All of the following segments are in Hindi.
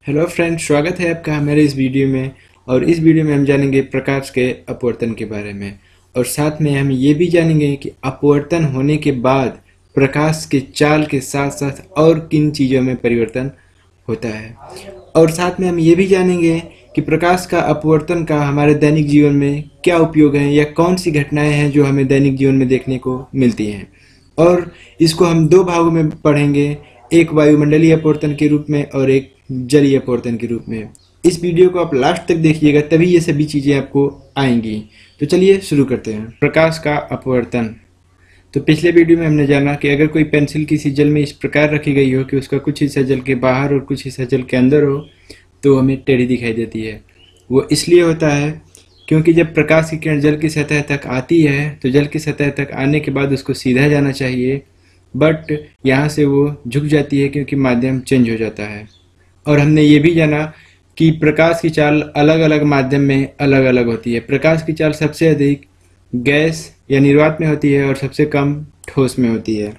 हेलो फ्रेंड्स, स्वागत है आपका हमारे इस वीडियो में। और इस वीडियो में हम जानेंगे प्रकाश के अपवर्तन के बारे में, और साथ में हम ये भी जानेंगे कि अपवर्तन होने के बाद प्रकाश के चाल के साथ साथ और किन चीज़ों में परिवर्तन होता है। और साथ में हम ये भी जानेंगे कि प्रकाश का अपवर्तन का हमारे दैनिक जीवन में क्या उपयोग है या कौन सी घटनाएं हैं जो हमें दैनिक जीवन में देखने को मिलती हैं। और इसको हम दो भागों में पढ़ेंगे, एक वायुमंडलीय अपवर्तन के रूप में और एक जलीय अपवर्तन के रूप में। इस वीडियो को आप लास्ट तक देखिएगा, तभी ये सभी चीज़ें आपको आएंगी। तो चलिए शुरू करते हैं। प्रकाश का अपवर्तन। तो पिछले वीडियो में हमने जाना कि अगर कोई पेंसिल किसी जल में इस प्रकार रखी गई हो कि उसका कुछ हिस्सा जल के बाहर और कुछ हिस्सा जल के अंदर हो, तो हमें टेढ़ी दिखाई देती है। वो इसलिए होता है क्योंकि जब प्रकाश की किरण जल की सतह तक आती है तो जल की सतह तक आने के बाद उसको सीधा जाना चाहिए, बट यहाँ से वो झुक जाती है क्योंकि माध्यम चेंज हो जाता है। और हमने ये भी जाना कि प्रकाश की चाल अलग अलग माध्यम में अलग अलग होती है। प्रकाश की चाल सबसे अधिक गैस या निर्वात में होती है और सबसे कम ठोस में होती है।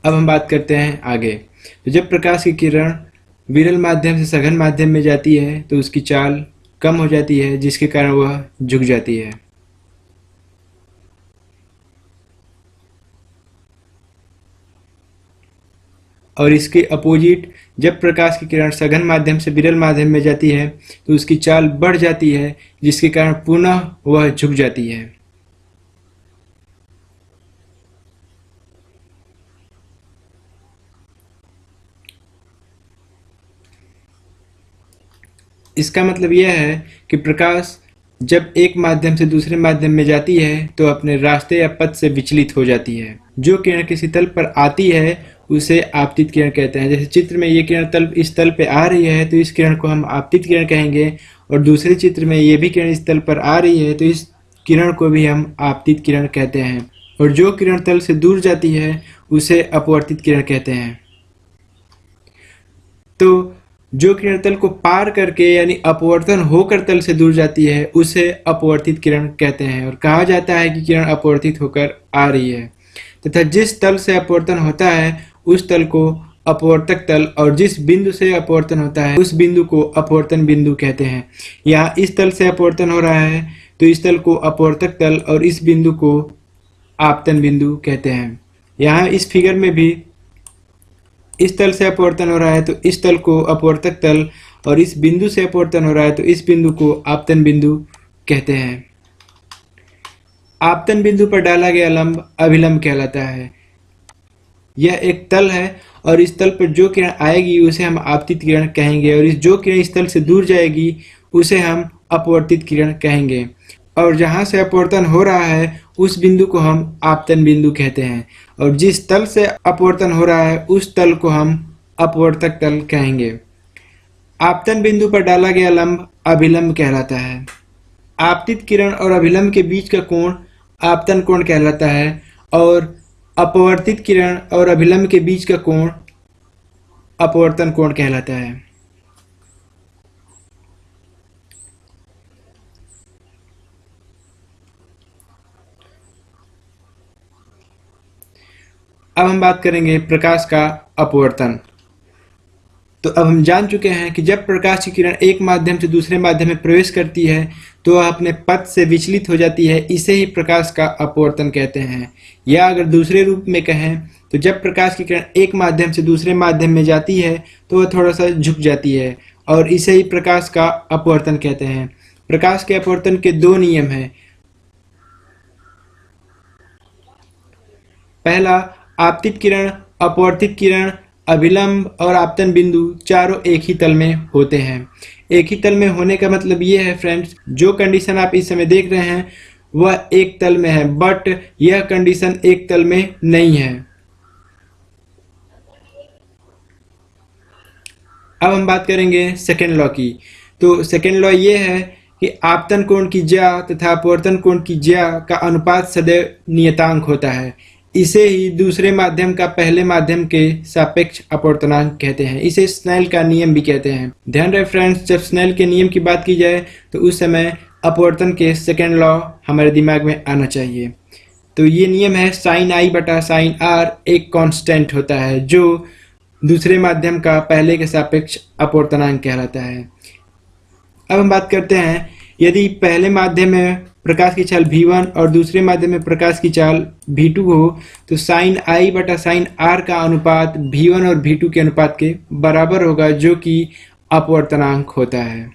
अब हम बात करते हैं आगे। तो जब प्रकाश की किरण विरल माध्यम से सघन माध्यम में जाती है तो उसकी चाल कम हो जाती है, जिसके कारण वह झुक जाती है। और इसके अपोजिट, जब प्रकाश की किरण सघन माध्यम से विरल माध्यम में जाती है तो उसकी चाल बढ़ जाती है, जिसके कारण पुनः वह झुक जाती है। इसका मतलब यह है कि प्रकाश जब एक माध्यम से दूसरे माध्यम में जाती है तो अपने रास्ते या पथ से विचलित हो जाती है। जो किरण किसी तल पर आती है उसे आपतित किरण कहते हैं। जैसे चित्र में ये किरण तल इस तल पे आ रही है तो इस किरण को हम आपतित किरण कहेंगे, और दूसरे चित्र में ये भी किरण इस तल पर आ रही है तो इस किरण को भी हम आपतित किरण कहते हैं। और जो किरण तल से दूर जाती है उसे अपवर्तित किरण कहते हैं। तो जो किरण तल को पार करके यानी अपवर्तन होकर तल से दूर जाती है उसे अपवर्तित किरण कहते हैं। और कहा जाता है कि किरण अपवर्तित होकर आ रही है, तथा जिस तल से अपवर्तन होता है उस तल को अपवर्तक तल, और जिस बिंदु से अपवर्तन होता है उस बिंदु को अपवर्तन बिंदु कहते हैं। यहाँ इस तल से अपवर्तन हो रहा है तो इस तल को अपवर्तक तल और इस बिंदु को आपतन बिंदु कहते हैं। यहाँ इस फिगर में भी इस तल से अपवर्तन हो रहा है तो इस तल को अपवर्तक तल, और इस बिंदु से अपवर्तन हो रहा है तो इस बिंदु को आपतन बिंदु कहते हैं। आपतन बिंदु पर डाला गया लंब अभिलंब कहलाता है। यह एक तल है और इस तल पर जो किरण आएगी उसे हम आपतित किरण कहेंगे, और इस जो किरण इस तल से दूर जाएगी उसे हम अपवर्तित किरण कहेंगे। और जहाँ से अपवर्तन हो रहा है उस बिंदु को हम आपतन बिंदु कहते हैं, और जिस तल से अपवर्तन हो रहा है उस तल को हम अपवर्तक तल कहेंगे। आपतन बिंदु पर डाला गया लंब अभिलंब कहलाता है। आपतित किरण और अभिलंब के बीच का कोण आपतन कोण कहलाता है, और अपवर्तित किरण और अभिलंब के बीच का कोण अपवर्तन कोण कहलाता है। अब हम बात करेंगे प्रकाश का अपवर्तन। तो अब हम जान चुके हैं कि जब प्रकाश की किरण एक माध्यम से दूसरे माध्यम में प्रवेश करती है तो वह अपने पथ से विचलित हो जाती है। इसे ही प्रकाश का अपवर्तन कहते हैं। या अगर दूसरे रूप में कहें तो जब प्रकाश की किरण एक माध्यम से दूसरे माध्यम में जाती है तो वह थोड़ा सा झुक जाती है, और इसे ही प्रकाश का अपवर्तन कहते हैं। प्रकाश के अपवर्तन के दो नियम हैं। पहला, आपतित किरण, अपवर्तित किरण, अभिलंब और आपतन बिंदु चारों एक ही तल में होते हैं। एक ही तल में होने का मतलब ये है फ्रेंड्स, जो कंडीशन आप इस समय देख रहे हैं वह एक तल में है, बट यह कंडीशन एक तल में नहीं है। अब हम बात करेंगे सेकेंड लॉ की। तो सेकेंड लॉ ये है कि आपतन कोण की ज्या तथा अपवर्तन कोण की ज्या का अनुपात सदैव नियतांक होता है। इसे ही दूसरे माध्यम का पहले माध्यम के सापेक्ष अपवर्तनांक कहते हैं। इसे स्नेल का नियम भी कहते हैं। ध्यान रहे फ्रेंड्स, जब स्नेल के नियम की बात की जाए तो उस समय अपवर्तन के सेकेंड लॉ हमारे दिमाग में आना चाहिए। तो ये नियम है, साइन आई बटा साइन आर एक कांस्टेंट होता है जो दूसरे माध्यम का पहले के सापेक्ष अपवर्तनांक कहलाता है। अब हम बात करते हैं, यदि पहले माध्यम में प्रकाश की चाल v1 और दूसरे माध्यम में प्रकाश की चाल v2 हो तो साइन i बटा साइन r का अनुपात v1 और v2 के अनुपात के बराबर होगा, जो कि अपवर्तनांक होता है।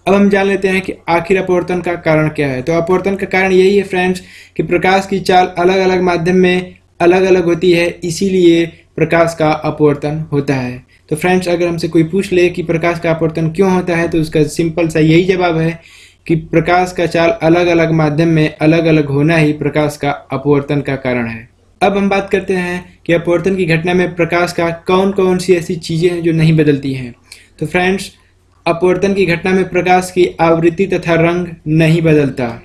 अब हम जान लेते हैं कि आखिर अपवर्तन का कारण क्या है। तो अपवर्तन का कारण यही है फ्रेंड्स कि प्रकाश की चाल अलग अलग माध्यम में अलग अलग होती है, इसीलिए प्रकाश का अपवर्तन होता है। तो फ्रेंड्स, अगर हमसे कोई पूछ ले कि प्रकाश का अपवर्तन क्यों होता है, तो उसका सिंपल सा यही जवाब है कि प्रकाश का चाल अलग अलग माध्यम में अलग अलग होना ही प्रकाश का अपवर्तन का कारण है। अब हम बात करते हैं कि अपवर्तन की घटना में प्रकाश का कौन कौन सी ऐसी चीजें हैं जो नहीं बदलती हैं। तो फ्रेंड्स, अपवर्तन की घटना में प्रकाश की आवृत्ति तथा रंग नहीं बदलता,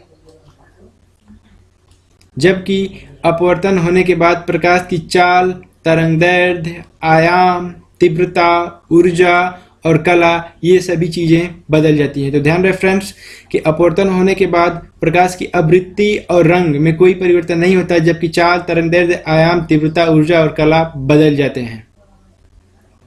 जबकि अपवर्तन होने के बाद प्रकाश की चाल, तरंगदैर्ध्य, आयाम, तीव्रता, ऊर्जा और कला, ये सभी चीजें बदल जाती हैं। तो ध्यान रहे फ्रेंड्स कि अपवर्तन होने के बाद प्रकाश की आवृत्ति और रंग में कोई परिवर्तन नहीं होता, जबकि चाल, तरंगदैर्ध्य, आयाम, तीव्रता, ऊर्जा और कला बदल जाते हैं।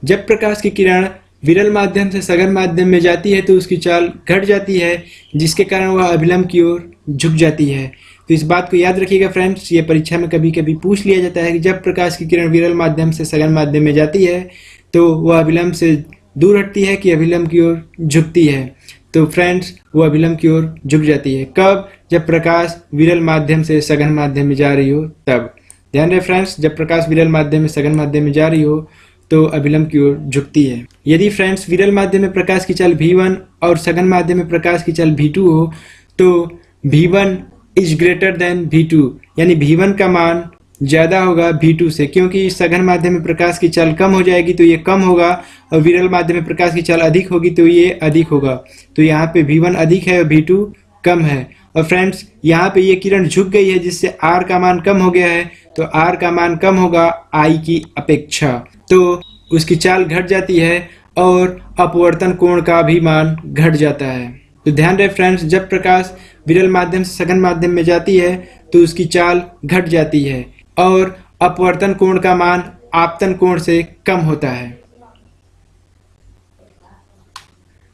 जब प्रकाश की किरण विरल माध्यम से सघन माध्यम में जाती है तो उसकी चाल घट जाती है, जिसके कारण वह अभिलंब की ओर झुक जाती है। तो इस बात को याद रखिएगा फ्रेंड्स, ये परीक्षा में कभी कभी पूछ लिया जाता है कि जब प्रकाश की किरण विरल माध्यम से सघन माध्यम में जाती है तो वह अभिलंब से दूर हटती है कि अभिलंब की ओर झुकती है। तो फ्रेंड्स, वो अभिलंब की ओर झुक जाती है। कब? जब प्रकाश विरल माध्यम से सघन माध्यम में जा रही हो तब। ध्यान रहे फ्रेंड्स, जब प्रकाश विरल माध्यम में सघन माध्यम में जा रही हो तो अभिलंब की ओर झुकती है। यदि फ्रेंड्स विरल माध्यम में प्रकाश की चाल v1 और सघन माध्यम में प्रकाश की चाल v2 हो तो v1 is greater than v2, यानी v1 का मान ज्यादा होगा v2 से, क्योंकि सघन माध्यम में प्रकाश की चाल कम हो जाएगी तो ये कम होगा, और विरल माध्यम में प्रकाश की चाल अधिक होगी तो ये अधिक होगा। तो यहाँ पे v1 अधिक है और v2 कम है। और फ्रेंड्स, यहाँ पे ये किरण झुक गई है, जिससे r का मान कम हो गया है, तो r का मान कम होगा I की अपेक्षा, तो उसकी चाल घट जाती है और अपवर्तन कोण का भी मान घट जाता है। तो ध्यान रहे फ्रेंड्स, जब प्रकाश विरल माध्यम से सघन माध्यम में जाती है तो उसकी चाल घट जाती है और अपवर्तन कोण का मान आपतन कोण से कम होता है।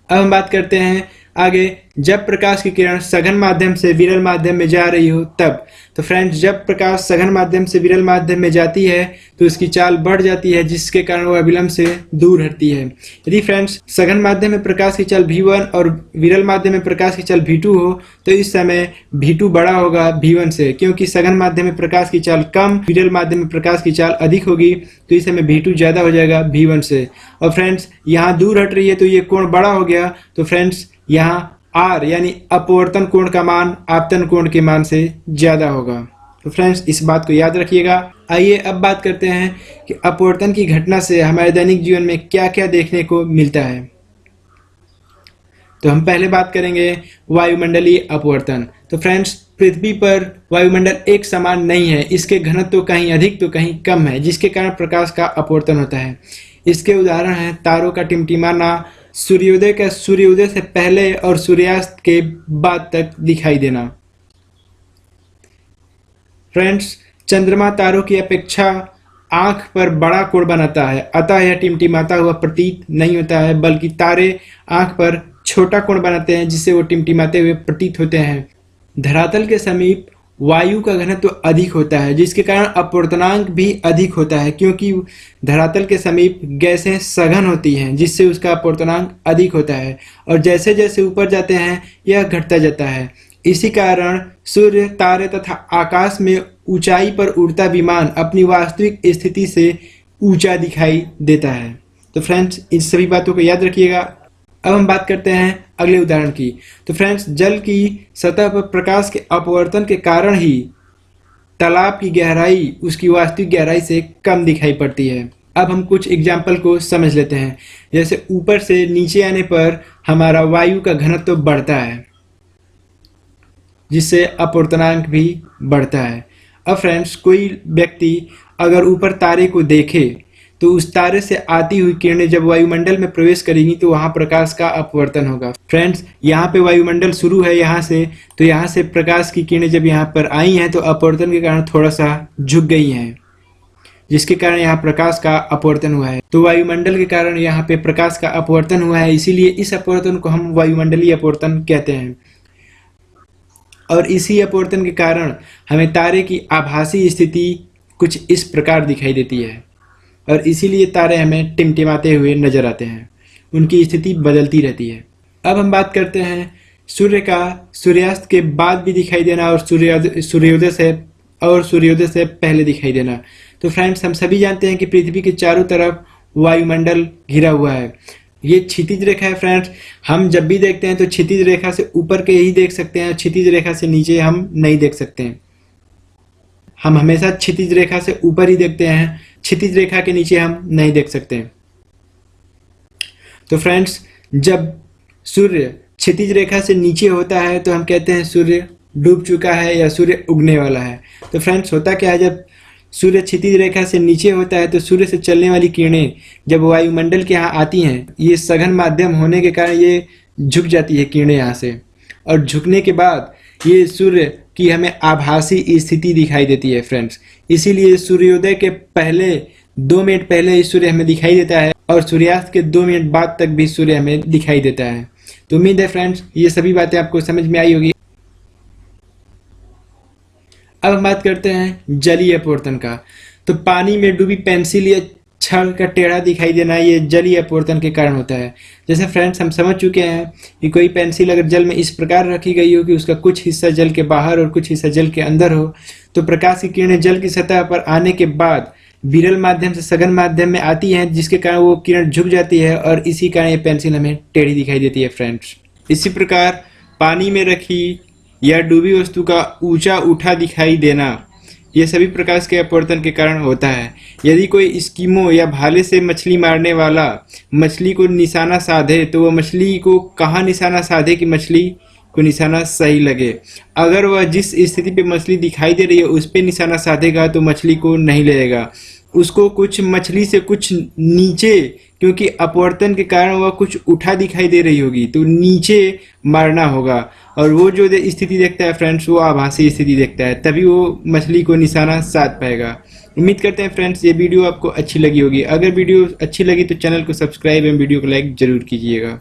अब हम बात करते हैं आगे, जब प्रकाश की किरण सघन माध्यम से विरल माध्यम में जा रही हो तब। तो फ्रेंड्स, जब प्रकाश सघन माध्यम से विरल माध्यम में जाती है तो उसकी चाल बढ़ जाती है, जिसके कारण वह अभिलंब से दूर हटती है। यदि फ्रेंड्स सघन माध्यम में प्रकाश की चाल v1 और विरल माध्यम में प्रकाश की चाल v2 हो तो इस समय v2 बड़ा होगा v1 से, क्योंकि सघन माध्यम में प्रकाश की चाल कम, विरल माध्यम में प्रकाश की चाल अधिक होगी, तो इस समय v2 ज्यादा हो जाएगा v1 से। और फ्रेंड्स, यहाँ दूर हट रही है तो ये कोण बड़ा हो गया, तो फ्रेंड्स यहाँ R यानी अपवर्तन कोण का मान आपतन कोण के मान से ज्यादा होगा। तो फ्रेंड्स, इस बात को याद रखिएगा। आइए अब बात करते हैं कि अपवर्तन की घटना से हमारे दैनिक जीवन में क्या क्या देखने को मिलता है। तो हम पहले बात करेंगे वायुमंडलीय अपवर्तन। तो फ्रेंड्स, पृथ्वी पर वायुमंडल एक समान नहीं है, इसके घनत्व तो कहीं अधिक तो कहीं कम है, जिसके कारण प्रकाश का अपवर्तन होता है। इसके उदाहरण हैं तारों का टिमटिमाना, सूर्योदय से पहले और सूर्यास्त के बाद तक दिखाई देना। फ्रेंड्स, चंद्रमा तारों की अपेक्षा आंख पर बड़ा कोण बनाता है, अतः यह टिमटिमाता हुआ प्रतीत नहीं होता है, बल्कि तारे आंख पर छोटा कोण बनाते हैं, जिससे वो टिमटिमाते हुए प्रतीत होते हैं। धरातल के समीप वायु का घनत्व अधिक होता है, जिसके कारण अपवर्तनांक भी अधिक होता है, क्योंकि धरातल के समीप गैसें सघन होती हैं, जिससे उसका अपवर्तनांक अधिक होता है, और जैसे जैसे ऊपर जाते हैं यह घटता जाता है। इसी कारण सूर्य, तारे तथा आकाश में ऊंचाई पर उड़ता विमान अपनी वास्तविक स्थिति से ऊंचा दिखाई देता है। तो फ्रेंड्स, इन सभी बातों को याद रखिएगा। अब हम बात करते हैं अगले उदाहरण की। तो फ्रेंड्स, जल की सतह पर प्रकाश के अपवर्तन के कारण ही तालाब की गहराई उसकी वास्तविक गहराई से कम दिखाई पड़ती है। अब हम कुछ एग्जाम्पल को समझ लेते हैं। जैसे ऊपर से नीचे आने पर हमारा वायु का घनत्व बढ़ता है, जिससे अपवर्तनांक भी बढ़ता है। अब फ्रेंड्स, कोई व्यक्ति अगर ऊपर तारे को देखे तो उस तारे से आती हुई किरणें जब वायुमंडल में प्रवेश करेंगी तो वहां प्रकाश का अपवर्तन होगा। फ्रेंड्स, यहाँ पे वायुमंडल शुरू है यहाँ से, तो यहाँ से प्रकाश की किरणें जब यहाँ पर आई हैं तो अपवर्तन के कारण थोड़ा सा झुक गई हैं। जिसके कारण यहाँ प्रकाश का अपवर्तन हुआ है। तो वायुमंडल के कारण यहाँ पे प्रकाश का अपवर्तन हुआ है, इसीलिए इस अपवर्तन को हम वायुमंडलीय अपवर्तन कहते हैं। और इसी अपवर्तन के कारण हमें तारे की आभासी स्थिति कुछ इस प्रकार दिखाई देती है, और इसीलिए तारे हमें टिमटिमाते हुए नजर आते हैं, उनकी स्थिति बदलती रहती है। अब हम बात करते हैं सूर्य का सूर्यास्त के बाद भी दिखाई देना और सूर्योदय से पहले दिखाई देना। तो फ्रेंड्स, हम सभी जानते हैं कि पृथ्वी के चारों तरफ वायुमंडल घिरा हुआ है। ये क्षितिज रेखा है फ्रेंड्स। हम जब भी देखते हैं तो क्षितिज रेखा से ऊपर के ही देख सकते हैं, क्षितिज रेखा से नीचे हम नहीं देख सकते हैं। हम हमेशा क्षितिज रेखा से ऊपर ही देखते हैं, क्षितिज रेखा के नीचे हम नहीं देख सकते हैं। तो फ्रेंड्स, जब सूर्य क्षितिज रेखा से नीचे होता है तो हम कहते हैं सूर्य डूब चुका है या सूर्य उगने वाला है। तो फ्रेंड्स, होता क्या है, जब सूर्य क्षितिज रेखा से नीचे होता है तो सूर्य से चलने वाली किरणें जब वायुमंडल के यहाँ आती हैं, ये सघन माध्यम होने के कारण ये झुक जाती है किरणें यहाँ से, और झुकने के बाद ये सूर्य की हमें आभासी स्थिति दिखाई देती है फ्रेंड्स। इसीलिए सूर्योदय के पहले 2 मिनट पहले ही सूर्य हमें दिखाई देता है, और सूर्यास्त के 2 मिनट बाद तक भी सूर्य हमें दिखाई देता है। तो उम्मीद है फ्रेंड्स ये सभी बातें आपको समझ में आई होगी। अब हम बात करते हैं जलीय अपवर्तन का। तो पानी में डूबी पेंसिल या छड़ का टेढ़ा दिखाई देना, ये जलीय अपवर्तन के कारण होता है। जैसे फ्रेंड्स, हम समझ चुके हैं कि कोई पेंसिल अगर जल में इस प्रकार रखी गई हो कि उसका कुछ हिस्सा जल के बाहर और कुछ हिस्सा जल के अंदर हो, तो प्रकाश की किरणें जल की सतह पर आने के बाद विरल माध्यम से सघन माध्यम में आती हैं, जिसके कारण वो किरण झुक जाती है, और इसी कारण ये पेंसिल हमें टेढ़ी दिखाई देती है फ्रेंड्स। इसी प्रकार पानी में रखी या डूबी वस्तु का ऊंचा उठा दिखाई देना, ये सभी प्रकाश के अपवर्तन के कारण होता है। यदि कोई स्कीमो या भाले से मछली मारने वाला मछली को निशाना साधे तो वह मछली को कहाँ निशाना साधे कि मछली को निशाना सही लगे। अगर वह जिस स्थिति पे मछली दिखाई दे रही है उस पे निशाना साधेगा तो मछली को नहीं लगेगा, उसको कुछ मछली से कुछ नीचे, क्योंकि अपवर्तन के कारण वह कुछ उठा दिखाई दे रही होगी, तो नीचे मारना होगा। और वो जो स्थिति देखता है फ्रेंड्स, वो आभासी स्थिति देखता है, तभी वो मछली को निशाना साध पाएगा। उम्मीद करते हैं फ्रेंड्स ये वीडियो आपको अच्छी लगी होगी। अगर वीडियो अच्छी लगी तो चैनल को सब्सक्राइब एवं वीडियो को लाइक जरूर कीजिएगा।